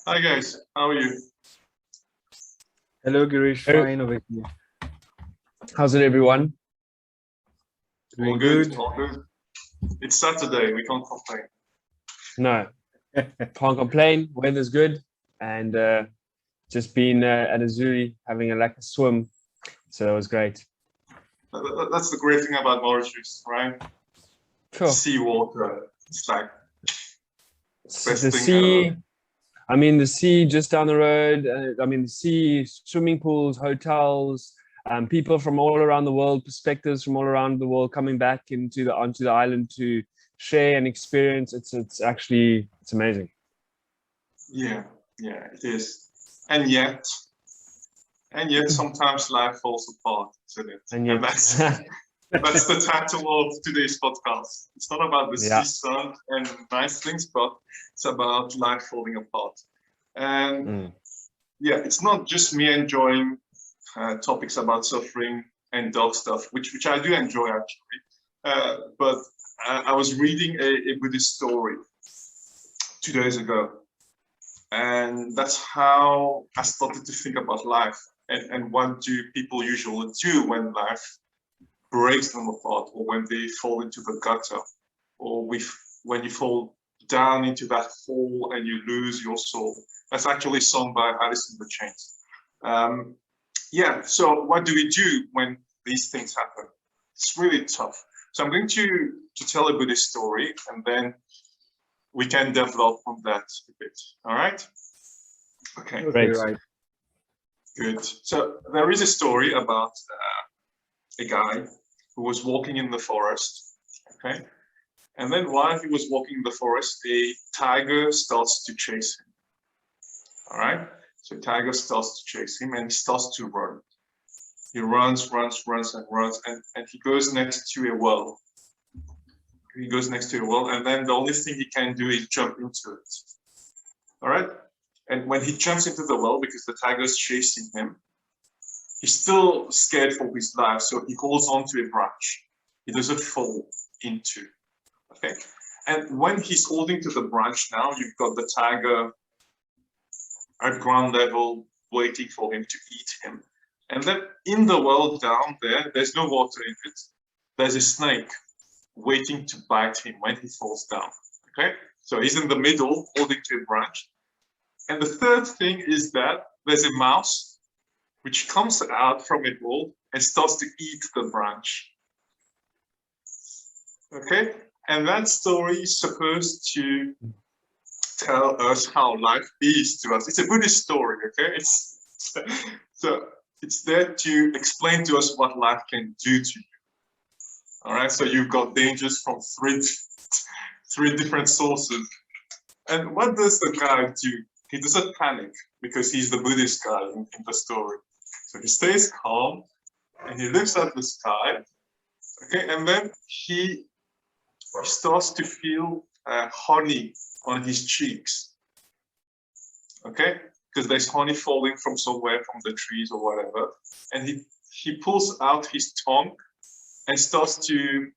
Hi guys, how are you? Hello, Girish. Hey, Fine over here. how's it, everyone? All Doing good, good. all good. It's Saturday, we can't complain. No, can't complain. Weather's good, and just been at Azuri having a swim, so it was great. That's the great thing about Mauritius, right? Sure. Seawater. It's like best The thing ever. sea. I mean, the sea just down the road. I mean, the sea, swimming pools, hotels, people from all around the world, perspectives from all around the world coming back onto the island to share and experience. It's amazing. Yeah, yeah, it is. And yet, and yet sometimes life falls apart, isn't it? And And yet, that's the title of today's podcast. It's not about the sea yeah. sun and nice things, but it's about life falling apart. And Mm. yeah, it's not just me enjoying topics about suffering and dog stuff, which I do enjoy actually. But I was reading a Buddhist story 2 days ago, and that's how I started to think about life and what do people usually do when life breaks them apart, or when they fall into the gutter, or when you fall down into that hole and you lose your soul. That's actually sung by Alice in the Chains. Um, yeah, so what do we do when these things happen? It's really tough. So I'm going to tell a Buddhist story, and then we can develop on that a bit. All right? Okay, Okay, Great. right. good. So there is a story about a guy who was walking in the forest. Okay, and then while he was walking in the forest, a tiger starts to chase him. All right, so tiger starts to chase him, and he starts to run. He runs, and he goes next to a well. He goes next to a well, and then the only thing he can do is jump into it. All right, and when he jumps into the well, because the tiger's chasing him, he's still scared for his life, so he holds onto a branch. He doesn't fall into. Okay, and when he's holding to the branch now, you've got the tiger at ground level waiting for him to eat him. And then in the well down there, there's no water in it. There's a snake waiting to bite him when he falls down. Okay, so he's in the middle holding to a branch. And the third thing is that there's a mouse which comes out from a hole and starts to eat the branch. Okay, and that story is supposed to tell us how life is to us. It's a Buddhist story, okay? So it's there to explain to us what life can do to you. All right, so you've got dangers from three different sources. And what does the guy do? He doesn't panic because he's the Buddhist guy in the story. So he stays calm and he looks at the sky. Okay, and then he starts to feel honey on his cheeks. Okay, because there's honey falling from somewhere from the trees or whatever, and he pulls out his tongue and starts to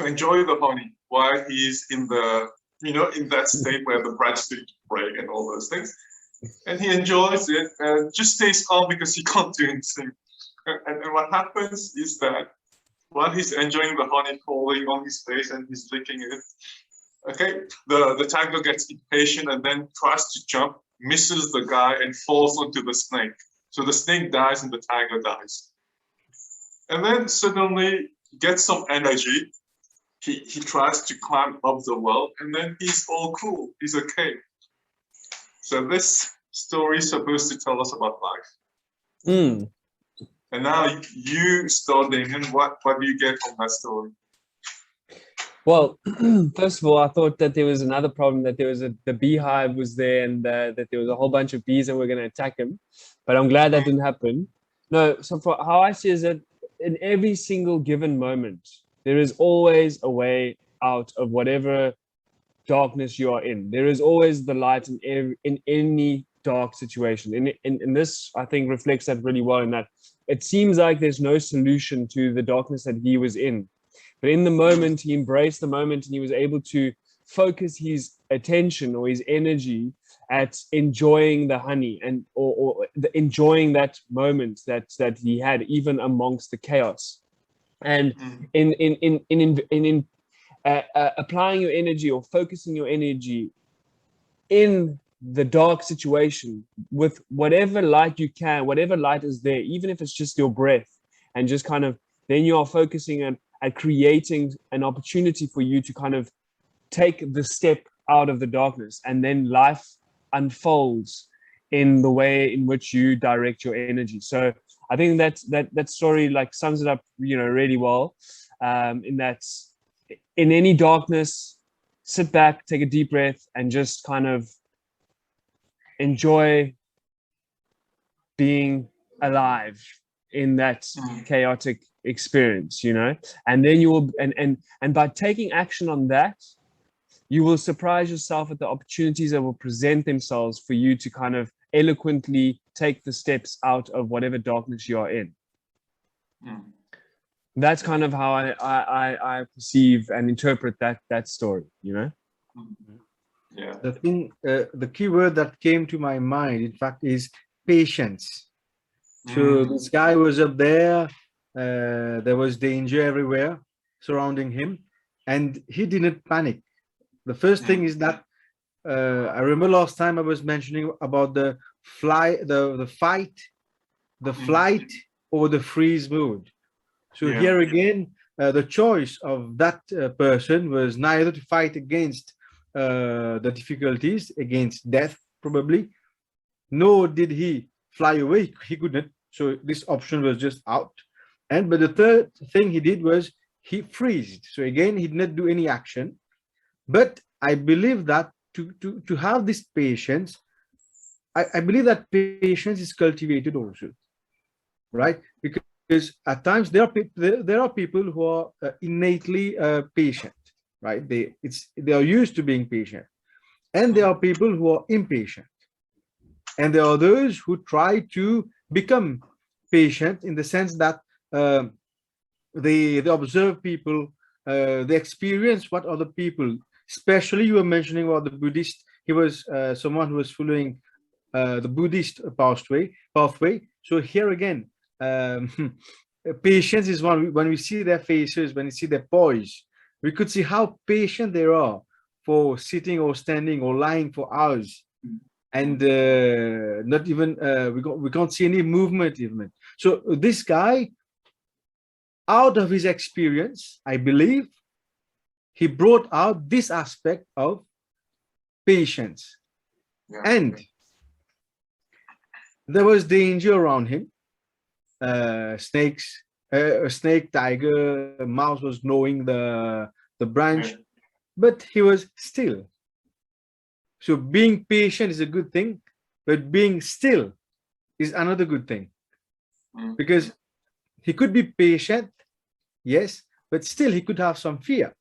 enjoy the honey while he's in the in that state where the branch to break and all those things, and he enjoys it and just stays calm because he can't do anything. And what happens is that while he's enjoying the honey falling on his face and he's licking it, okay, the tiger gets impatient and then tries to jump, misses the guy, and falls onto the snake. So the snake dies and the tiger dies. And then suddenly he gets some energy. He tries to climb up the well, and then he's all cool. He's okay. So this story is supposed to tell us about life. Mm. And now you start, Damien. What do you get from that story? Well, first of all, I thought that there was another problem, that the beehive was there, and that there was a whole bunch of bees that were going to attack him. But I'm glad that didn't happen. No, so for how I see it is that in every single given moment, there is always a way out of whatever darkness you are in. There is always the light in any dark situation. In this, I think, reflects that really well, in that it seems like there's no solution to the darkness that he was in. But in the moment, he embraced the moment, and he was able to focus his attention or his energy at enjoying the honey and enjoying that moment that he had even amongst the chaos. And in applying your energy or focusing your energy in the dark situation with whatever light you can, whatever light is there, even if it's just your breath, and just kind of then you are focusing at creating an opportunity for you to kind of take the step out of the darkness, and then life unfolds in the way in which you direct your energy. So I think that story like sums it up, really well. In that, in any darkness, sit back, take a deep breath, and just kind of enjoy being alive in that chaotic experience, and then you will, and by taking action on that, you will surprise yourself at the opportunities that will present themselves for you to kind of eloquently take the steps out of whatever darkness you are in. That's kind of how I perceive and interpret that story, Yeah. The thing, the key word that came to my mind, in fact, is patience. So this guy was up there. There was danger everywhere surrounding him, and he didn't panic. The first thing is that I remember last time I was mentioning about the fight, the flight, or the freeze mode. So here again, the choice of that person was neither to fight against the difficulties, against death probably, nor did he fly away. He couldn't. So this option was just out. But the third thing he did was he freezed. So again, he did not do any action. But I believe that to have this patience, I believe that patience is cultivated also, right? Because at times there are people who are innately patient, right? They are used to being patient, and there are people who are impatient, and there are those who try to become patient in the sense that they observe people, they experience what other people. Especially, you were mentioning about the Buddhist. He was someone who was following the Buddhist pathway. So here again, patience is one. When we see their faces, when we see their poise, we could see how patient they are for sitting or standing or lying for hours, and not even we can't see any movement even. So this guy, out of his experience, I believe, he brought out this aspect of patience. And there was danger around him. Snakes, a snake, tiger, a mouse was gnawing the branch, but he was still. So being patient is a good thing, but being still is another good thing, because he could be patient, yes, but still he could have some fear.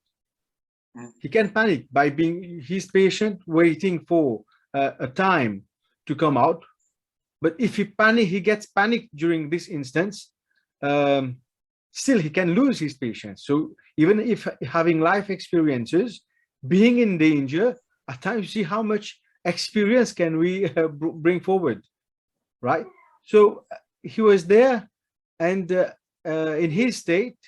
He can panic by he's patient, waiting for a time to come out. But if he gets panicked during this instance, still he can lose his patience. So even if having life experiences, being in danger, at times you see how much experience can we bring forward, right? So he was there, and in his state,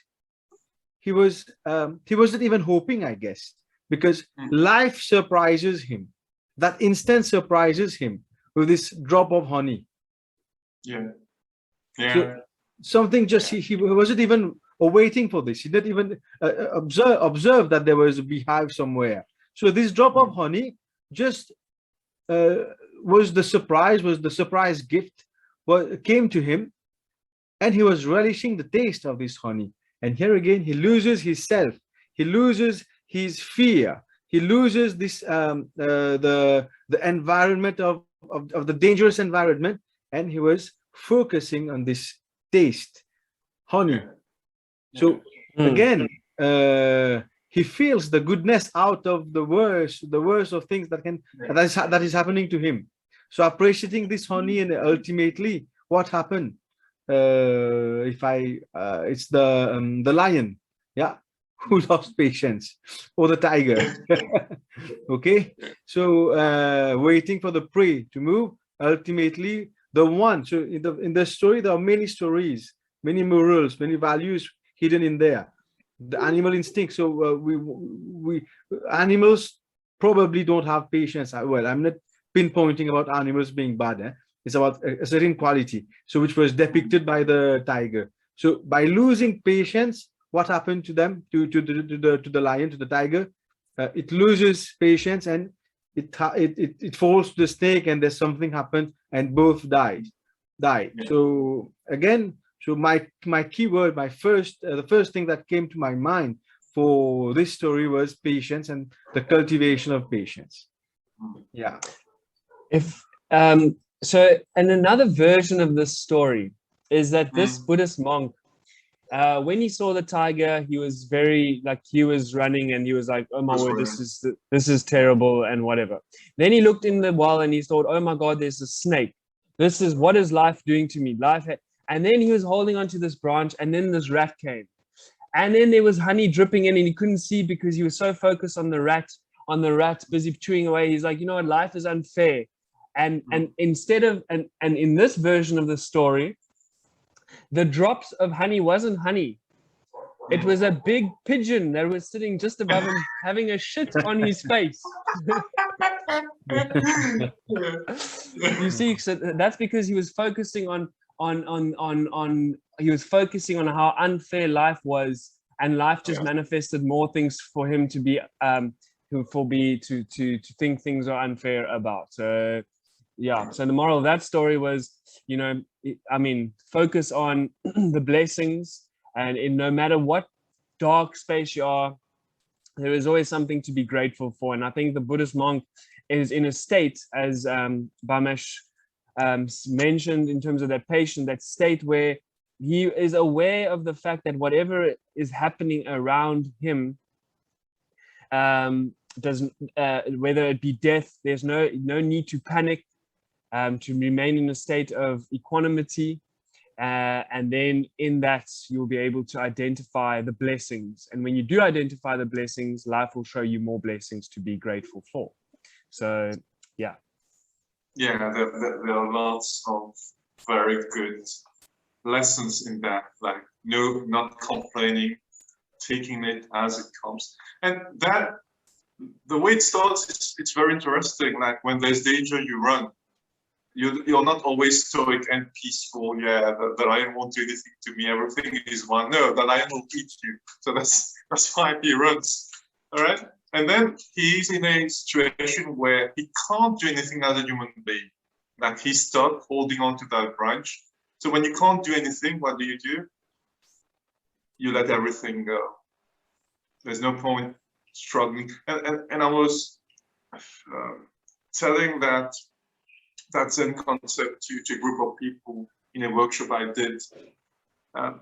he wasn't even hoping, I guess, because life surprises him. That instant surprises him with this drop of honey. So something just he wasn't even waiting for this. He didn't even observe that there was a beehive somewhere. So this drop of honey just was the surprise gift came to him, and he was relishing the taste of this honey. And here again, he loses his self. He loses his fear. He loses this the environment of the dangerous environment, and he was focusing on this taste, honey. So again, he feels the goodness out of the worst of things that is happening to him. So appreciating this honey, and ultimately, what happened? It's the lion, who lost patience, or the tiger. Okay, so waiting for the prey to move. Ultimately, the one. So in the story, there are many stories, many morals, many values hidden in there. The animal instinct. So we animals probably don't have patience. Well, I'm not pinpointing about animals being bad. It's about a certain quality. So which was depicted by the tiger. So by losing patience, what happened to them, to the lion, to the tiger? It loses patience and it falls to the snake, and there's something happened, and both died. Yeah. So again, so my keyword, my first the first thing that came to my mind for this story was patience and the cultivation of patience. Yeah. If so, and another version of this story is that this Buddhist monk, when he saw the tiger, he was very like, he was running and he was like, oh my word, this is terrible and whatever. Then he looked in the well and he thought, oh my God, there's a snake. This is, what is life doing to me? And then he was holding onto this branch, and then this rat came, and then there was honey dripping in, and he couldn't see because he was so focused on the rat busy chewing away. He's like, you know what, life is unfair. And instead of, and in this version of the story, the drops of honey wasn't honey. It was a big pigeon that was sitting just above him, having a shit on his face. You see, so that's because he was focusing on how unfair life was, and life just manifested more things for him to be to think things are unfair about. So yeah, so the moral of that story was, you know, I mean, focus on the blessings, and in no matter what dark space you are, there is always something to be grateful for. And I think the Buddhist monk is in a state, as Bamesh mentioned, in terms of that patient, that state where he is aware of the fact that whatever is happening around him, doesn't whether it be death, there's no need to panic, to remain in a state of equanimity, and then in that you'll be able to identify the blessings, and when you do identify the blessings, life will show you more blessings to be grateful for. So yeah, there are lots of very good lessons in that, like not complaining, taking it as it comes. And that, the way it starts, it's very interesting. Like when there's danger, you run. You're not always stoic and peaceful. Yeah, the lion won't do anything to me. Everything is one. No, the lion will eat you. So that's why he runs. All right. And then he's in a situation where he can't do anything as a human being. Like he's stuck holding on to that branch. So when you can't do anything, what do? You let everything go. There's no point struggling. And I was telling that Zen concept to a group of people in a workshop I did.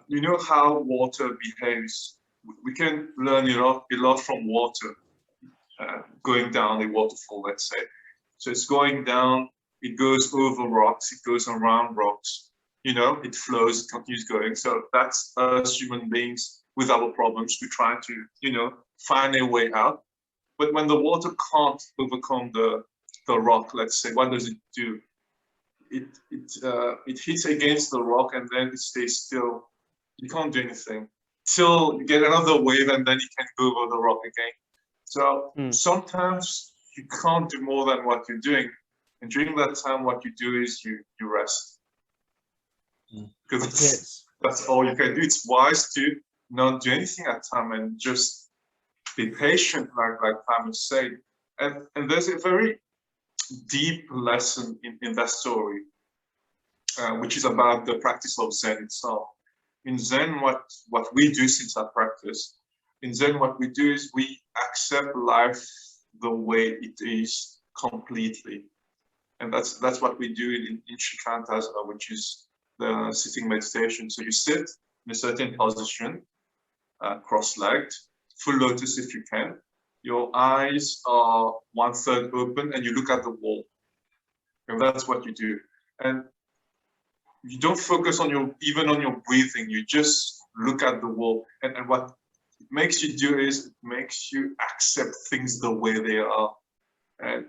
You know how water behaves. We can learn a lot from water, going down a waterfall, let's say. So it's going down, it goes over rocks, it goes around rocks, it flows, it continues going. So that's us human beings with our problems. We try to, find a way out. But when the water can't overcome the rock, let's say, what does it do? It hits against the rock and then it stays still. You can't do anything till you get another wave, and then you can go over the rock again. So sometimes you can't do more than what you're doing, and during that time, what you do is you rest, because that's all you can do. It's wise to not do anything at time and just be patient, like Pam said. And there's a very deep lesson in that story, which is about the practice of Zen itself. In Zen, what we do, since I practice, in Zen, what we do is we accept life the way it is completely. And that's what we do in Shikantasana, which is the sitting meditation. So you sit in a certain position, cross-legged, full lotus if you can. Your eyes are 1/3 open and you look at the wall. And that's what you do. And you don't focus on even on your breathing. You just look at the wall. And what makes you do is it makes you accept things the way they are. And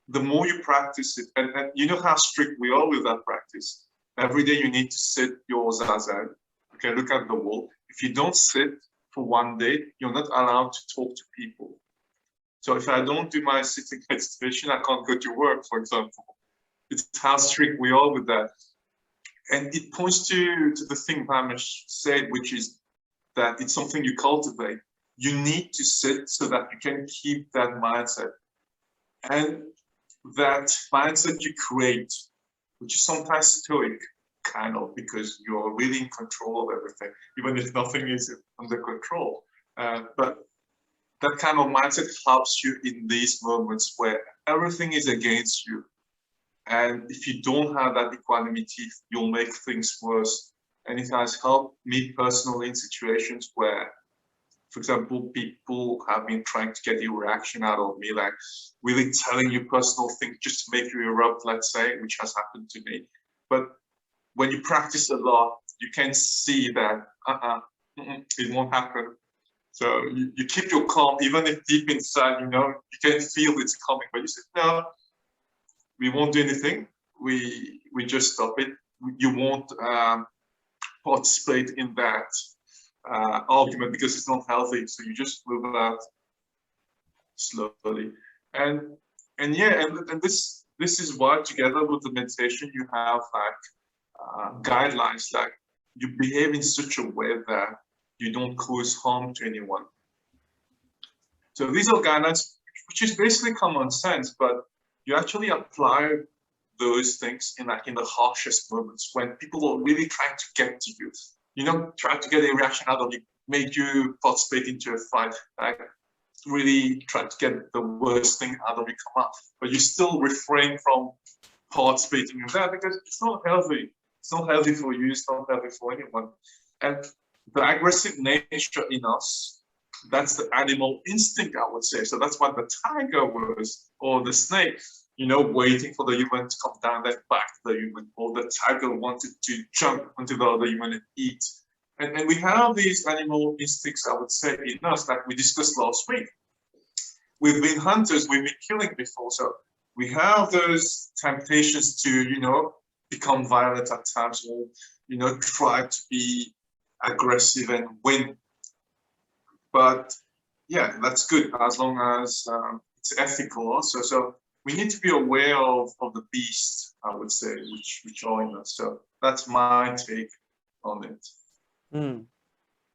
the more you practice it, and you know how strict we are with that practice. Every day you need to sit your zazen. Okay, look at the wall. If you don't sit for one day, you're not allowed to talk to people. So if I don't do my sitting meditation, I can't go to work, for example. It's how strict we are with that. And it points to the thing Ramesh said, which is that it's something you cultivate. You need to sit so that you can keep that mindset. And that mindset you create, which is sometimes stoic, kind of, because you're really in control of everything, even if nothing is under control. But that kind of mindset helps you in these moments where everything is against you. And if you don't have that equanimity, you'll make things worse. And it has helped me personally in situations where, for example, people have been trying to get a reaction out of me, like really telling you personal things just to make you erupt, let's say, which has happened to me. But when you practice a lot, you can see that it won't happen. So you keep your calm, even if deep inside, you can feel it's coming, but you say, no, we won't do anything. We just stop it. You won't participate in that argument because it's not healthy. So you just move out slowly. And this is why, together with the meditation, you have like guidelines, like you behave in such a way that you don't cause harm to anyone. So these are guidelines, which is basically common sense, but you actually apply those things in the harshest moments when people are really trying to get to you. Try to get a reaction out of you, make you participate into a fight, like really try to get the worst thing out of you come up. But you still refrain from participating in that because it's not healthy. It's not healthy for you, it's not healthy for anyone. And the aggressive nature in us, that's the animal instinct, I would say. So that's what the tiger was, or the snake, waiting for the human to come down and back the human, or the tiger wanted to jump onto the other human and eat. And we have these animal instincts, I would say, in us, like we discussed last week. We've been hunters, we've been killing before, so we have those temptations to, become violent at times, or, try to be aggressive and win. But yeah, that's good as long as it's ethical also. So we need to be aware of the beast, I would say, which are in us. So that's my take on it.